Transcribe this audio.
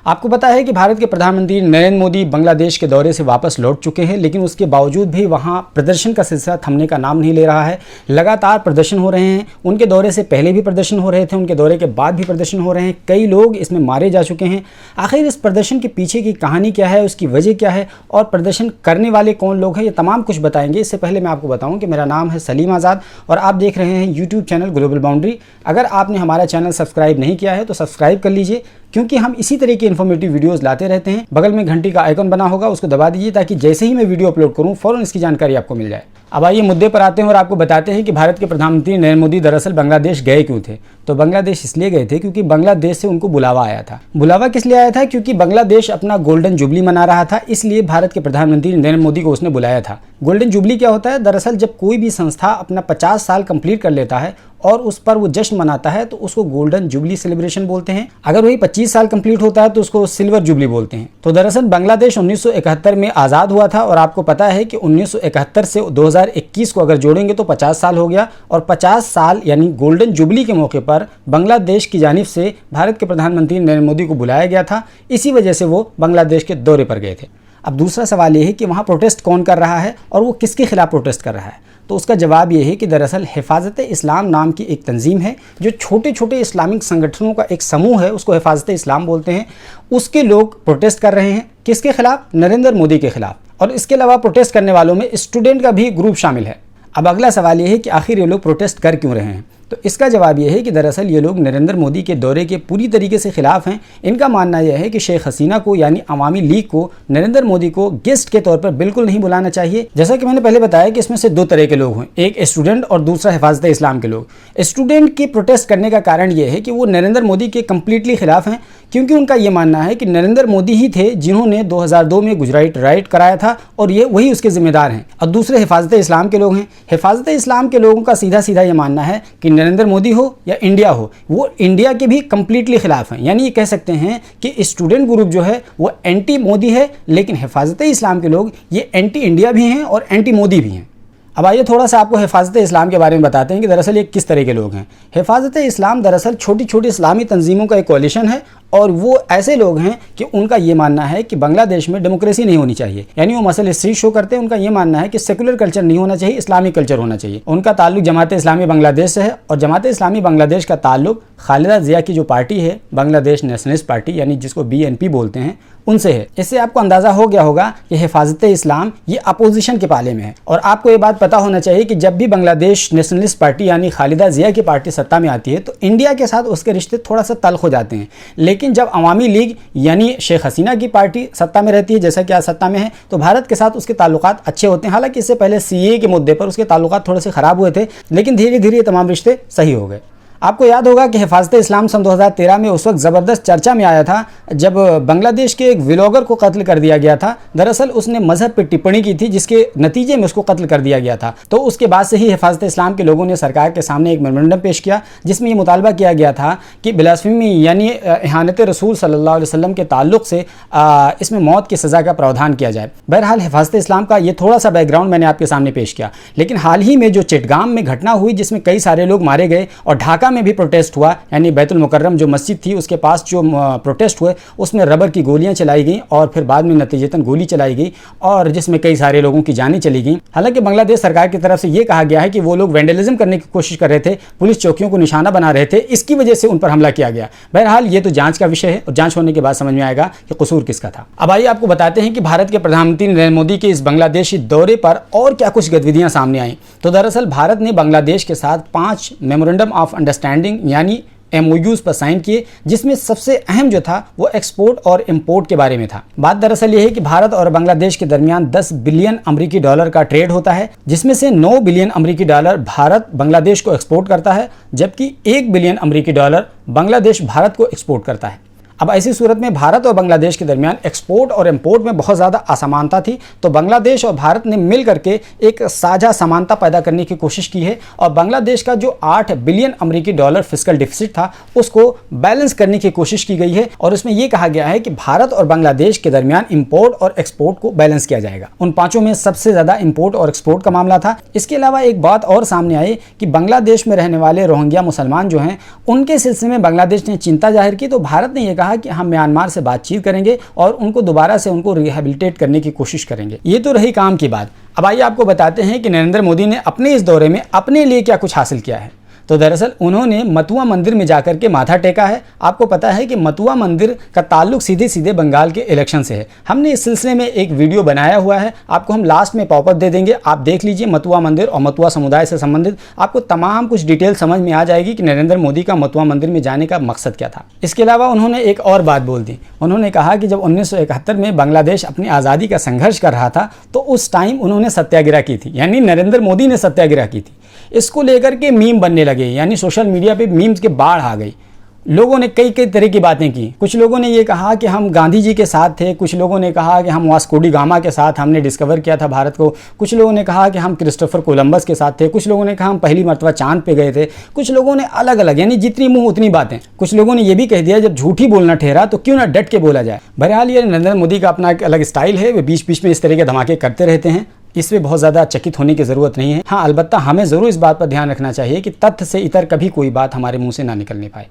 आपको पता है कि भारत के प्रधानमंत्री नरेंद्र मोदी बांग्लादेश के दौरे से वापस लौट चुके हैं, लेकिन उसके बावजूद भी वहां प्रदर्शन का सिलसिला थमने का नाम नहीं ले रहा है। लगातार प्रदर्शन हो रहे हैं। उनके दौरे से पहले भी प्रदर्शन हो रहे थे, उनके दौरे के बाद भी प्रदर्शन हो रहे हैं। कई लोग इसमें मारे जा चुके हैं। आखिर इस प्रदर्शन के पीछे की कहानी क्या है, उसकी वजह क्या है और प्रदर्शन करने वाले कौन लोग हैं, ये तमाम कुछ बताएंगे। इससे पहले मैं आपको बताऊं कि मेरा नाम है सलीम आज़ाद और आप देख रहे हैं यूट्यूब चैनल ग्लोबल बाउंड्री। अगर आपने हमारा चैनल सब्सक्राइब नहीं किया है तो सब्सक्राइब कर लीजिए, क्योंकि हम इसी तरह की इन्फॉर्मेटिव वीडियोस लाते रहते हैं। बगल में घंटी का आइकन बना होगा, उसको दबा दीजिए ताकि जैसे ही मैं वीडियो अपलोड करूं फौरन इसकी जानकारी आपको मिल जाए। अब आइए मुद्दे पर आते हैं और आपको बताते हैं कि भारत के प्रधानमंत्री नरेंद्र मोदी दरअसल बांग्लादेश गए क्यों थे। तो बांग्लादेश इसलिए गए थे क्योंकि बांग्लादेश से उनको बुलावा आया था। बुलावा किस लिए आया था? क्योंकि बांग्लादेश अपना गोल्डन जुबली मना रहा था, इसलिए भारत के प्रधानमंत्री नरेंद्र मोदी को उसने बुलाया था। गोल्डन जुबली क्या होता है? दरअसल जब कोई भी संस्था अपना 50 साल कंप्लीट कर लेता है और उस पर वो जश्न मनाता है तो उसको गोल्डन जुबली सेलिब्रेशन बोलते हैं। अगर वही 25 साल कंप्लीट होता है तो उसको सिल्वर जुबली बोलते हैं। तो दरअसल बांग्लादेश 1971 में आज़ाद हुआ था और आपको पता है कि 1971 से 2021 को अगर जोड़ेंगे तो 50 साल हो गया और 50 साल यानी गोल्डन जुबली के मौके पर बांग्लादेश की जानिब से भारत के प्रधानमंत्री नरेंद्र मोदी को बुलाया गया था। इसी वजह से वो बांग्लादेश के दौरे पर गए थे। अब दूसरा सवाल ये है कि वहाँ प्रोटेस्ट कौन कर रहा है और वो किसके खिलाफ प्रोटेस्ट कर रहा है? तो उसका जवाब ये है कि दरअसल हिफाजत इस्लाम नाम की एक तंजीम है जो छोटे छोटे इस्लामिक संगठनों का एक समूह है, उसको हिफाजत इस्लाम बोलते हैं। उसके लोग प्रोटेस्ट कर रहे हैं। किसके खिलाफ? नरेंद्र मोदी के खिलाफ। और इसके अलावा प्रोटेस्ट करने वालों में स्टूडेंट का भी ग्रुप शामिल है। अब अगला सवाल ये है कि आखिर ये लोग प्रोटेस्ट कर क्यों रहे हैं? तो इसका जवाब यह है कि दरअसल ये लोग नरेंद्र मोदी के दौरे के पूरी तरीके से खिलाफ हैं। इनका मानना यह है कि शेख हसीना को यानी अवामी लीग को नरेंद्र मोदी को गेस्ट के तौर पर बिल्कुल नहीं बुलाना चाहिए। जैसा कि मैंने पहले बताया कि इसमें से दो तरह के लोग हैं, एक स्टूडेंट और दूसरा हिफाजत इस्लाम के लोग। स्टूडेंट के प्रोटेस्ट करने का कारण यह है कि वो नरेंद्र मोदी के कम्प्लीटली खिलाफ हैं, क्योंकि उनका ये मानना है कि नरेंद्र मोदी ही थे जिन्होंने 2002 में गुजरात राइट कराया था और ये वही उसके जिम्मेदार हैं। और दूसरे हिफाजत इस्लाम के लोग हैं। हिफाजत इस्लाम के लोगों का सीधा सीधा ये मानना है कि नरेंद्र मोदी हो या इंडिया हो, वो इंडिया के भी कम्प्लीटली खिलाफ हैं। यानी ये कह सकते हैं कि स्टूडेंट ग्रुप जो है वो एंटी मोदी है, लेकिन हिफाजत इस्लाम के लोग ये एंटी इंडिया भी हैं और एंटी मोदी भी हैं। अब आइए थोड़ा सा आपको हिफाजत इस्लाम के बारे में बताते हैं कि दरअसल ये किस तरह के लोग हैं। हिफाजत इस्लाम दरअसल छोटी छोटी इस्लामी तंजीमों का एक कोलिशन है और वो ऐसे लोग हैं कि उनका ये मानना है कि बांग्लादेश में डेमोक्रेसी नहीं होनी चाहिए। यानी वो मसल स्ट्रीट शो करते हैं। उनका ये मानना है कि सेकुलर कल्चर नहीं होना चाहिए, इस्लामिक कल्चर होना चाहिए। उनका ताल्लुक जमात इस्लामी बांग्लादेश से है और जमात इस्लामी बांग्लादेश का ताल्लुक खालिदा जिया की जो पार्टी है, बांग्लादेश नेशनलिस्ट पार्टी यानी जिसको BNP बोलते हैं, उनसे है। इससे आपको अंदाजा हो गया होगा कि हिफाजत इस्लाम ये अपोजिशन के पाले में है। और आपको ये बात पता होना चाहिए कि जब भी बांग्लादेश नेशनलिस्ट पार्टी यानी खालिदा जिया की पार्टी सत्ता में आती है तो इंडिया के साथ उसके रिश्ते थोड़ा सा तल्ख हो जाते हैं। लेकिन जब अवामी लीग यानी शेख हसीना की पार्टी सत्ता में रहती है, जैसा कि आज सत्ता में है, तो भारत के साथ उसके ताल्लुकात अच्छे होते हैं। हालांकि इससे पहले CAA के मुद्दे पर उसके ताल्लुकात थोड़े से खराब हुए थे, लेकिन धीरे धीरे ये तमाम रिश्ते सही हो गए। आपको याद होगा कि हिफाजत इस्लाम सन 2013 में उस वक्त ज़बरदस्त चर्चा में आया था जब बांग्लादेश के एक व्लॉगर को कत्ल कर दिया गया था। दरअसल उसने मजहब पर टिप्पणी की थी जिसके नतीजे में उसको कत्ल कर दिया गया था। तो उसके बाद से ही हिफाजत इस्लाम के लोगों ने सरकार के सामने एक मेमोरेंडम पेश किया जिसमें ये मुतालबा किया गया था कि ब्लास्फेमी यानी इहानत रसूल सल्लल्लाहु अलैहि वसल्लम के ताल्लुक से इसमें मौत की सज़ा का प्रावधान किया जाए। बहरहाल हिफाजत इस्लाम का ये थोड़ा सा बैकग्राउंड मैंने आपके सामने पेश किया। लेकिन हाल ही में जो चिटगाम में घटना हुई जिसमें कई सारे लोग मारे गए और ढाका में भी प्रोटेस्ट हुआ, यानी बैतुल मुकर्रम जो मस्जिद थी उसके पास जो प्रोटेस्ट हुए उसमें रबर की गोलियां चलाई गई और फिर बाद में नतीजतन गोली चलाई गई और जिसमें कई सारे लोगों की जानें चली गई। हालांकि बांग्लादेश सरकार की तरफ से ये कहा गया है कि वो लोग वैंडलिज्म करने की कोशिश कर रहे थे, पुलिस चौकियों को निशाना बना रहे थे, इसकी वजह से उन पर हमला किया गया। बहरहाल ये तो जांच का विषय है और जांच होने के बाद समझ में आएगा कि कसूर किसका था। अब आइए आपको बताते हैं कि भारत के प्रधानमंत्री नरेंद्र मोदी के इस बांग्लादेशी दौरे पर और क्या कुछ गतिविधियां सामने आई। तो दरअसल भारत ने बांग्लादेश के साथ 5 मेमोरेंडम ऑफ अंडरस्टैंडिंग यानी MOUs पर साइन किए, जिसमें सबसे अहम जो था वो एक्सपोर्ट और इंपोर्ट के बारे में था। बात दरअसल ये है कि भारत और बांग्लादेश के दरमियान 10 बिलियन अमेरिकी डॉलर का ट्रेड होता है, जिसमें से 9 बिलियन अमेरिकी डॉलर भारत बांग्लादेश को एक्सपोर्ट करता है, जबकि 1 बिलियन अमेरिकी डॉलर बांग्लादेश भारत को एक्सपोर्ट करता है। अब ऐसी सूरत में भारत और बांग्लादेश के दरमियान एक्सपोर्ट और इंपोर्ट में बहुत ज़्यादा असमानता थी। तो बांग्लादेश और भारत ने मिल करके एक साझा समानता पैदा करने की कोशिश की है और बांग्लादेश का जो 8 बिलियन अमेरिकी डॉलर फिस्कल डिफिसिट था उसको बैलेंस करने की कोशिश की गई है। और उसमें यह कहा गया है कि भारत और बांग्लादेश के दरमियान इंपोर्ट और एक्सपोर्ट को बैलेंस किया जाएगा। उन पांचों में सबसे ज़्यादा इंपोर्ट और एक्सपोर्ट का मामला था। इसके अलावा एक बात और सामने आई कि बांग्लादेश में रहने वाले रोहिंग्या मुसलमान जो हैं उनके सिलसिले में बांग्लादेश ने चिंता जाहिर की। तो भारत ने यह कहा कहा कि हम म्यांमार से बातचीत करेंगे और उनको दोबारा से उनको रिहेबिलिटेट करने की कोशिश करेंगे। ये तो रही काम की बात। अब आइए आपको बताते हैं कि नरेंद्र मोदी ने अपने इस दौरे में अपने लिए क्या कुछ हासिल किया है। तो दरअसल उन्होंने मतुआ मंदिर में जाकर के माथा टेका है। आपको पता है कि मतुआ मंदिर का ताल्लुक सीधे सीधे बंगाल के इलेक्शन से है। हमने इस सिलसिले में एक वीडियो बनाया हुआ है, आपको हम लास्ट में पॉपअप दे देंगे, आप देख लीजिए। मतुआ मंदिर और मतुआ समुदाय से संबंधित आपको तमाम कुछ डिटेल समझ में आ जाएगी कि नरेंद्र मोदी का मतुआ मंदिर में जाने का मकसद क्या था। इसके अलावा उन्होंने एक और बात बोल दी। उन्होंने कहा कि जब 1971 में बांग्लादेश अपनी आज़ादी का संघर्ष कर रहा था तो उस टाइम उन्होंने सत्याग्रह की थी, यानी नरेंद्र मोदी ने सत्याग्रह की थी। इसको लेकर के मीम बनने लगे, यानी सोशल मीडिया पे मीम्स के बाढ़ आ गई। लोगों ने कई कई तरह की बातें की। कुछ लोगों ने ये कहा कि हम गांधी जी के साथ थे, कुछ लोगों ने कहा कि हम वास्को डी गामा के साथ हमने डिस्कवर किया था भारत को, कुछ लोगों ने कहा कि हम क्रिस्टोफर कोलंबस के साथ थे, कुछ लोगों ने कहा हम पहली मर्तबा चांद पे गए थे, कुछ लोगों ने अलग अलग, यानी जितनी मुंह उतनी बातें। कुछ लोगों ने ये भी कह दिया जब झूठी बोलना ठहरा तो क्यों ना डट के बोला जाए। बहरहाल ये नरेंद्र मोदी का अपना एक अलग स्टाइल है, वे बीच बीच में इस तरह के धमाके करते रहते हैं। इसमें बहुत ज़्यादा चकित होने की ज़रूरत नहीं है। हाँ, अलबत्ता हमें ज़रूर इस बात पर ध्यान रखना चाहिए कि तथ्य से इतर कभी कोई बात हमारे मुंह से ना निकलने पाए।